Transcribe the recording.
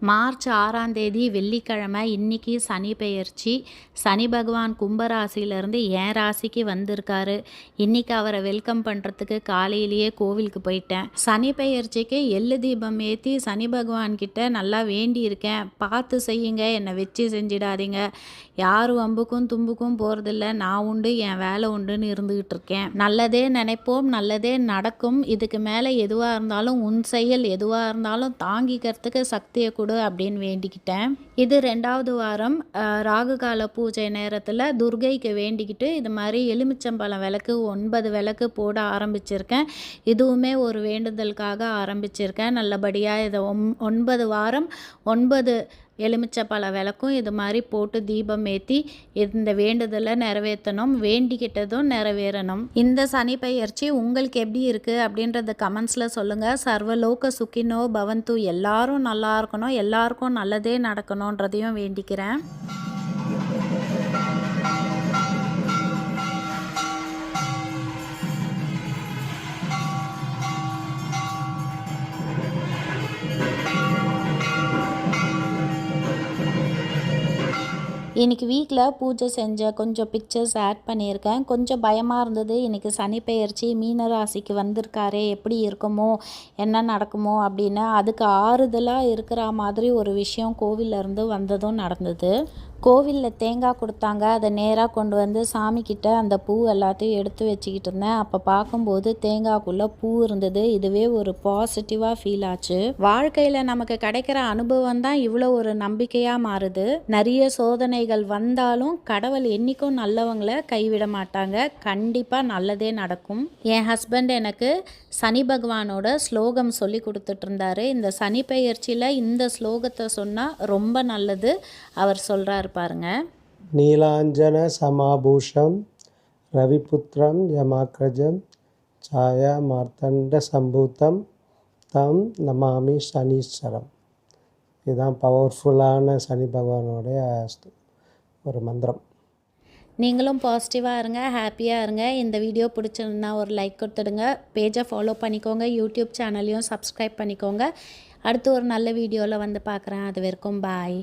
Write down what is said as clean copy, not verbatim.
March 6ஆம் தேதி வெள்ளிக்கிழமை. இன்னைக்கு சனி பெயர்ச்சி. சனி பகவான் கும்பராசியிலேருந்து என் ராசிக்கு வந்திருக்காரு. இன்னைக்கு அவரை வெல்கம் பண்ணுறதுக்கு காலையிலேயே கோவிலுக்கு போயிட்டேன். சனி பெயர்ச்சிக்கு எள்ளு தீபம் ஏற்றி சனி பகவான்கிட்ட நல்லா வேண்டியிருக்கேன். பார்த்து செய்யுங்க, என்னை வச்சு செஞ்சிடாதீங்க, யாரும் வம்புக்கும் தும்புக்கும் போகிறதில்ல, நான் உண்டு என் வேலை உண்டுன்னு இருந்துக்கிட்டு இருக்கேன். நல்லதே நினைப்போம், நல்லதே நடக்கும். இதுக்கு மேலே எதுவாக இருந்தாலும் உன் செயல் எதுவாக இருந்தாலும் தாங்கிக்கிறதுக்கு சக்தியை கொடு அப்படின்னு வேண்டிக்கிட்டேன். இது 2வது வாரம். ராகு கால பூஜை நேரத்தில் துர்கைக்கு வேண்டிக்கிட்டு இது மாதிரி எலுமிச்சம்பழம் விளக்கு 9 விளக்கு போட ஆரம்பிச்சிருக்கேன். இதுவுமே ஒரு வேண்டுதலுக்காக ஆரம்பிச்சிருக்கேன். நல்லபடியாக இதை 9 வாரம் 9 எலுமிச்சப்பழ விளக்கும் இது மாதிரி போட்டு தீபம் ஏற்றி இந்த வேண்டுதலை நிறைவேற்றணும். வேண்டிக்கிட்டதும் நிறைவேறணும். இந்த சனி பெயர்ச்சி உங்களுக்கு எப்படி இருக்குது அப்படின்றத கமெண்ட்ஸில் சொல்லுங்கள். சர்வலோக சுக்கினோ பவந்து, எல்லாரும் நல்லா இருக்கணும், எல்லாருக்கும் நல்லதே நடக்கணுன்றதையும் வேண்டிக்கிறேன். இன்றைக்கி வீட்டில் பூஜை செஞ்ச கொஞ்சம் பிக்சர்ஸ் ஆட் பண்ணியிருக்கேன். கொஞ்சம் பயமாக இருந்தது. இன்றைக்கி சனி பெயர்ச்சி, மீன ராசிக்கு வந்திருக்காரே, எப்படி இருக்குமோ என்ன நடக்குமோ அப்படின்னு. அதுக்கு ஆறுதலாக இருக்கிற மாதிரி ஒரு விஷயம் கோவிலேருந்து வந்ததும் நடந்தது. கோவிலில் தேங்காய் கொடுத்தாங்க. அதை நேராக கொண்டு வந்து சாமிக்கிட்ட அந்த பூ எல்லாத்தையும் எடுத்து வச்சுக்கிட்டு இருந்தேன். அப்போ பார்க்கும்போது தேங்காய்க்குள்ளே பூ இருந்தது. இதுவே ஒரு பாசிட்டிவாக ஃபீல் ஆச்சு. வாழ்க்கையில் நமக்கு கிடைக்கிற அனுபவம் தான் இவ்வளோ ஒரு நம்பிக்கையாக மாறுது. நிறைய சோதனைகள் வந்தாலும் கடவுள் என்றைக்கும் நல்லவங்களை கைவிட மாட்டாங்க. கண்டிப்பாக நல்லதே நடக்கும். என் ஹஸ்பண்ட் எனக்கு சனி பகவானோட ஸ்லோகம் சொல்லி கொடுத்துட்டு இருந்தாரு. இந்த சனி பெயர்ச்சியில் இந்த ஸ்லோகத்தை சொன்னால் ரொம்ப நல்லது அவர் சொல்கிறார் பாருங்க. நீலாஞ்சன சமாபூஷம் ரவிபுத்திரம் யமாக்ரஜம் சாயா மார்த்தண்ட சம்பூத்தம் தம் நமாமி சனீஸ்வரம். இதுதான் பவர்ஃபுல்லான சனி பகவானோடைய ஒரு மந்திரம். நீங்களும் பாசிட்டிவாக இருங்க, ஹாப்பியாக இருங்க. இந்த வீடியோ பிடிச்சிருந்தா ஒரு லைக் கொடுத்துடுங்க. பேஜை ஃபாலோ பண்ணிக்கோங்க. யூடியூப் சேனலையும் சப்ஸ்கிரைப் பண்ணிக்கோங்க. அடுத்து ஒரு நல்ல வீடியோவில் வந்து பார்க்குறேன். அது வரைக்கும் பாய்.